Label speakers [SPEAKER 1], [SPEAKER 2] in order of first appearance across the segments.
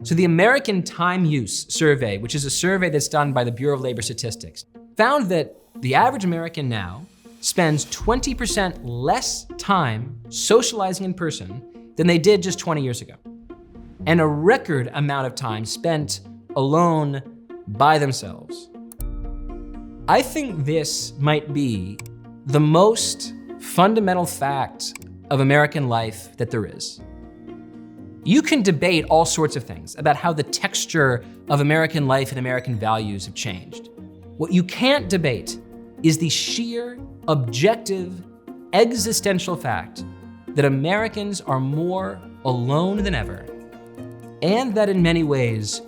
[SPEAKER 1] So the American Time Use Survey, which is a survey that's done by the Bureau of Labor Statistics, found that the average American now spends 20% less time socializing in person than they did just 20 years ago. And a record amount of time spent alone by themselves. I think this might be the most fundamental fact of American life that there is. You can debate all sorts of things about how the texture of American life and American values have changed. What you can't debate is the sheer, objective, existential fact that Americans are more alone than ever, and that in many ways,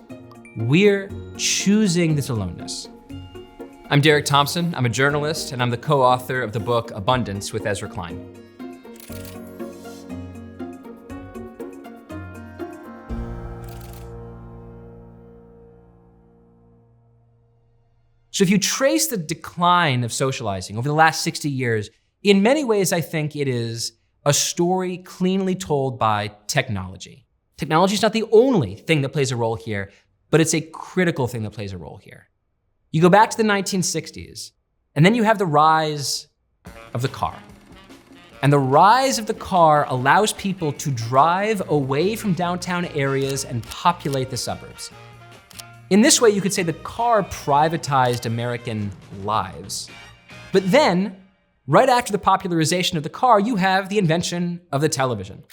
[SPEAKER 1] we're choosing this aloneness. I'm Derek Thompson, I'm a journalist, and I'm the co-author of the book Abundance with Ezra Klein. So if you trace the decline of socializing over the last 60 years, in many ways, I think it is a story cleanly told by technology. Technology is not the only thing that plays a role here, but it's a critical thing that plays a role here. You go back to the 1960s, and then you have the rise of the car. And the rise of the car allows people to drive away from downtown areas and populate the suburbs. In this way, you could say the car privatized American lives. But then, right after the popularization of the car, you have the invention of the television.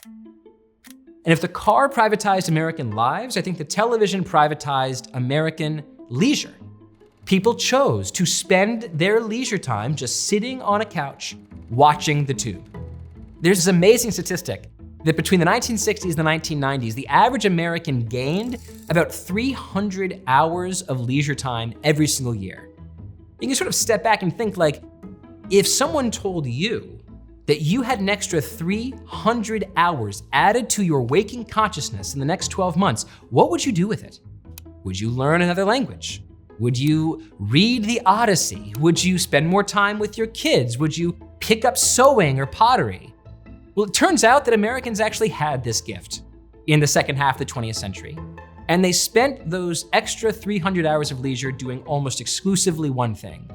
[SPEAKER 1] And if the car privatized American lives, I think the television privatized American leisure. People chose to spend their leisure time just sitting on a couch watching the tube. There's this amazing statistic that between the 1960s and the 1990s, the average American gained about 300 hours of leisure time every single year. You can sort of step back and think, like, if someone told you that you had an extra 300 hours added to your waking consciousness in the next 12 months, what would you do with it? Would you learn another language? Would you read the Odyssey? Would you spend more time with your kids? Would you pick up sewing or pottery? Well, it turns out that Americans actually had this gift in the second half of the 20th century, and they spent those extra 300 hours of leisure doing almost exclusively one thing: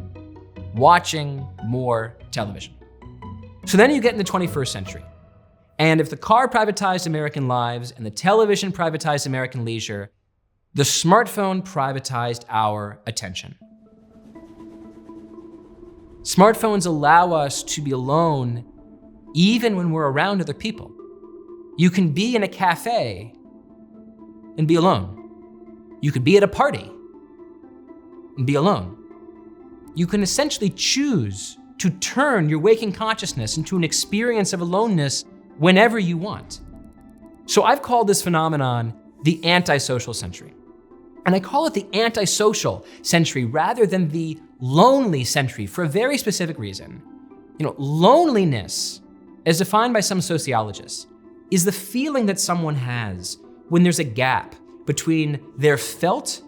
[SPEAKER 1] watching more television. So then you get in the 21st century, and if the car privatized American lives and the television privatized American leisure, the smartphone privatized our attention. Smartphones allow us to be alone even when we're around other people. You can be in a cafe and be alone. You could be at a party and be alone. You can essentially choose to turn your waking consciousness into an experience of aloneness whenever you want. So I've called this phenomenon the antisocial century. And I call it the antisocial century rather than the lonely century for a very specific reason. Loneliness, as defined by some sociologists, is the feeling that someone has when there's a gap between their felt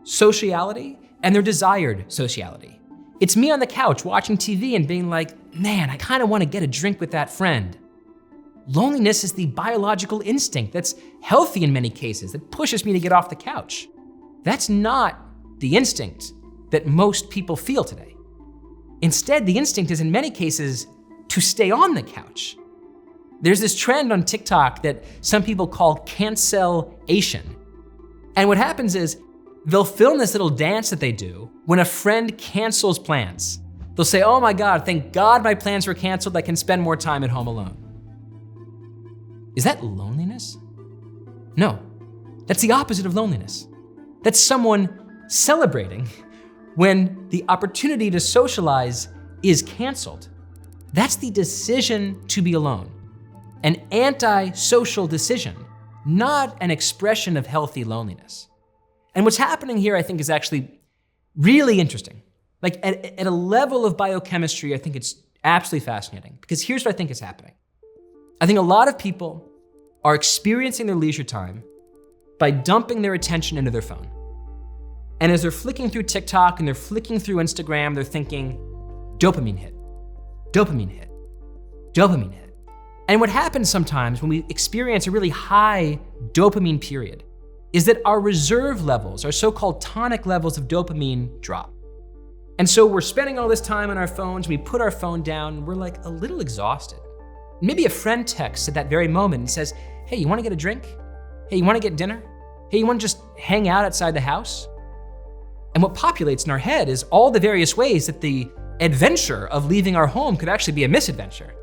[SPEAKER 1] sociality and their desired sociality. It's me on the couch watching TV and being like, man, I kind of want to get a drink with that friend. Loneliness is the biological instinct that's healthy in many cases, that pushes me to get off the couch. That's not the instinct that most people feel today. Instead, the instinct is in many cases to stay on the couch. There's this trend on TikTok that some people call cancel-ation. And what happens is they'll film this little dance that they do when a friend cancels plans. They'll say, oh my God, thank God my plans were canceled. I can spend more time at home alone. Is that loneliness? No, that's the opposite of loneliness. That's someone celebrating when the opportunity to socialize is canceled. That's the decision to be alone, an anti-social decision, not an expression of healthy loneliness. And what's happening here, I think, is actually really interesting. Like at a level of biochemistry, I think it's absolutely fascinating, because here's what I think is happening. I think a lot of people are experiencing their leisure time by dumping their attention into their phone. And as they're flicking through TikTok and they're flicking through Instagram, they're thinking, dopamine hit, dopamine hit, dopamine hit. And what happens sometimes when we experience a really high dopamine period is that our reserve levels, our so-called tonic levels of dopamine, drop. And so we're spending all this time on our phones, we put our phone down, and we're like a little exhausted. Maybe a friend texts at that very moment and says, hey, you wanna get a drink? Hey, you wanna get dinner? Hey, you wanna just hang out outside the house? And what populates in our head is all the various ways that the adventure of leaving our home could actually be a misadventure.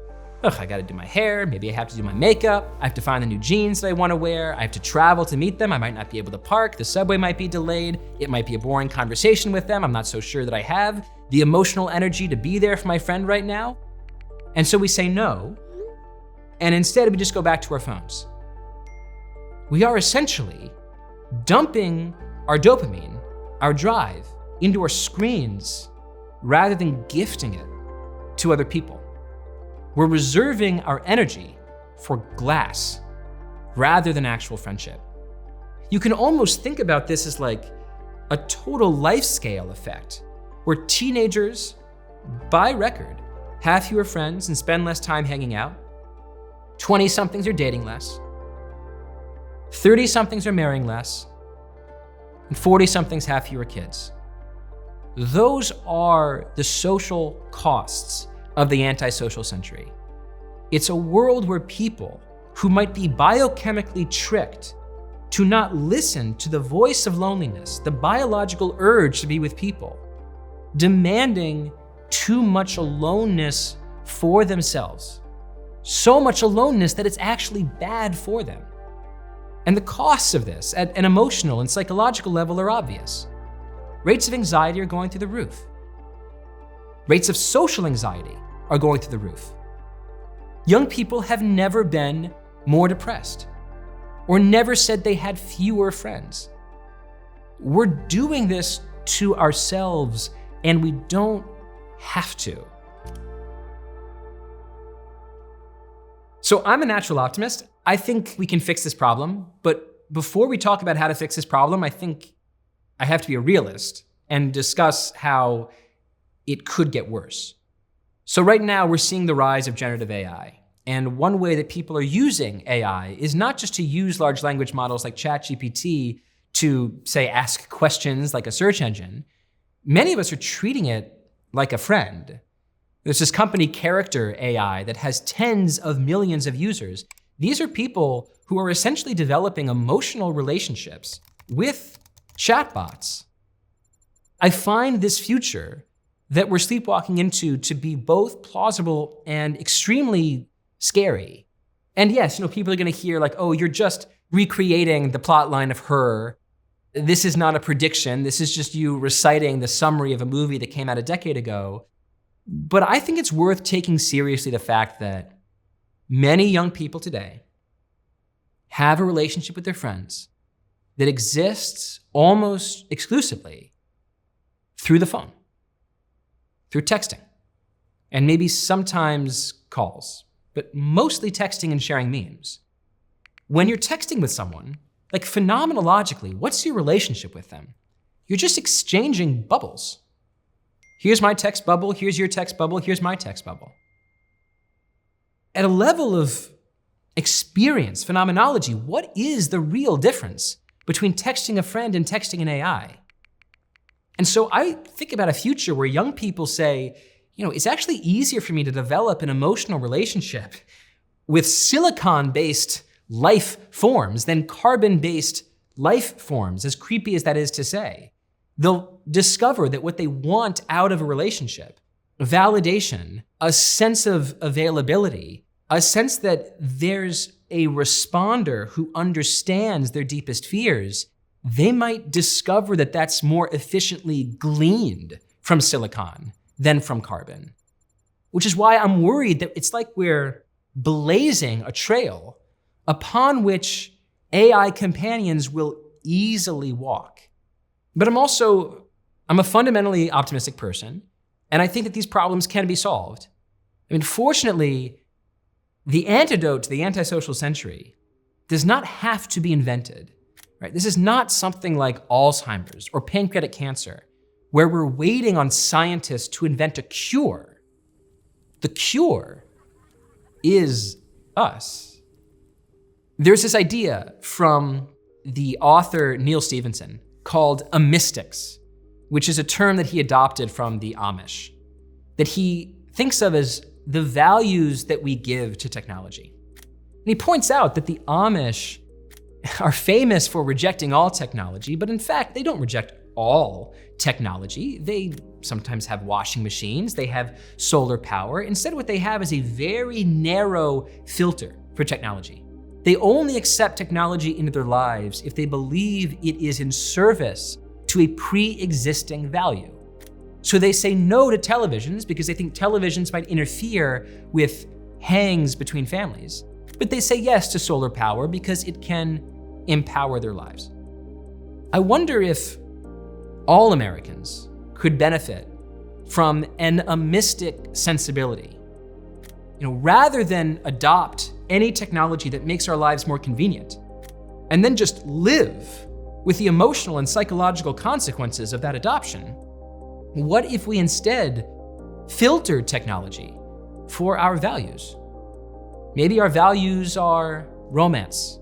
[SPEAKER 1] Ugh, I gotta do my hair, maybe I have to do my makeup, I have to find the new jeans that I wanna wear, I have to travel to meet them, I might not be able to park, the subway might be delayed, it might be a boring conversation with them, I'm not so sure that I have the emotional energy to be there for my friend right now. And so we say no, and instead we just go back to our phones. We are essentially dumping our dopamine, our drive, into our screens rather than gifting it to other people. We're reserving our energy for glass rather than actual friendship. You can almost think about this as like a total life scale effect, where teenagers, by record, have fewer friends and spend less time hanging out. 20-somethings are dating less. 30-somethings are marrying less. And 40-somethings have fewer kids. Those are the social costs of the antisocial century. It's a world where people who might be biochemically tricked to not listen to the voice of loneliness, the biological urge to be with people, demanding too much aloneness for themselves. So much aloneness that it's actually bad for them. And the costs of this at an emotional and psychological level are obvious. Rates of anxiety are going through the roof. Rates of social anxiety are going through the roof. Young people have never been more depressed or never said they had fewer friends. We're doing this to ourselves and we don't have to. So I'm a natural optimist. I think we can fix this problem, but before we talk about how to fix this problem, I think I have to be a realist and discuss how it could get worse. So right now we're seeing the rise of generative AI. And one way that people are using AI is not just to use large language models like ChatGPT to, say, ask questions like a search engine. Many of us are treating it like a friend. There's this company, Character AI, that has tens of millions of users. These are people who are essentially developing emotional relationships with chatbots. I find this future that we're sleepwalking into to be both plausible and extremely scary. And yes, people are gonna hear like, oh, you're just recreating the plot line of Her. This is not a prediction. This is just you reciting the summary of a movie that came out a decade ago. But I think it's worth taking seriously the fact that many young people today have a relationship with their friends that exists almost exclusively through the phone, through texting, and maybe sometimes calls, but mostly texting and sharing memes. When you're texting with someone, like phenomenologically, what's your relationship with them? You're just exchanging bubbles. Here's my text bubble, here's your text bubble, here's my text bubble. At a level of experience, phenomenology, what is the real difference between texting a friend and texting an AI? And so I think about a future where young people say, it's actually easier for me to develop an emotional relationship with silicon-based life forms than carbon-based life forms, as creepy as that is to say. They'll discover that what they want out of a relationship, validation, a sense of availability, a sense that there's a responder who understands their deepest fears, they might discover that that's more efficiently gleaned from silicon than from carbon. Which is why I'm worried that it's like we're blazing a trail upon which AI companions will easily walk. But I'm a fundamentally optimistic person, and I think that these problems can be solved. Fortunately, the antidote to the antisocial century does not have to be invented, right? This is not something like Alzheimer's or pancreatic cancer, where we're waiting on scientists to invent a cure. The cure is us. There's this idea from the author Neil Stephenson called a mystics, which is a term that he adopted from the Amish, that he thinks of as the values that we give to technology. And he points out that the Amish are famous for rejecting all technology, but in fact, they don't reject all technology. They sometimes have washing machines, they have solar power. Instead, what they have is a very narrow filter for technology. They only accept technology into their lives if they believe it is in service to a pre-existing value. So they say no to televisions because they think televisions might interfere with hangs between families. But they say yes to solar power because it can empower their lives. I wonder if all Americans could benefit from an amistic sensibility. Rather than adopt any technology that makes our lives more convenient, and then just live with the emotional and psychological consequences of that adoption, what if we instead filtered technology for our values? Maybe our values are romance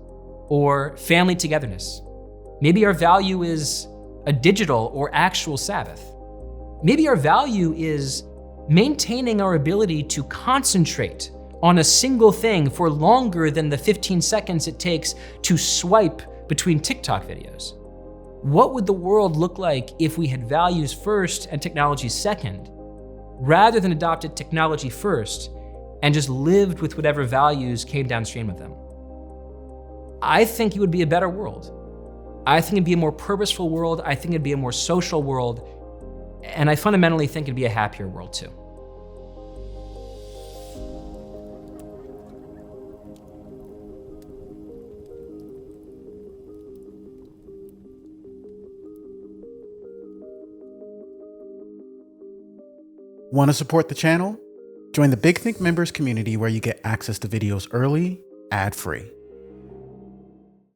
[SPEAKER 1] or family togetherness. Maybe our value is a digital or actual Sabbath. Maybe our value is maintaining our ability to concentrate on a single thing for longer than the 15 seconds it takes to swipe between TikTok videos. What would the world look like if we had values first and technology second, rather than adopted technology first and just lived with whatever values came downstream of them? I think it would be a better world. I think it'd be a more purposeful world. I think it'd be a more social world. And I fundamentally think it'd be a happier world too.
[SPEAKER 2] Want to support the channel? Join the Big Think members community where you get access to videos early, ad-free.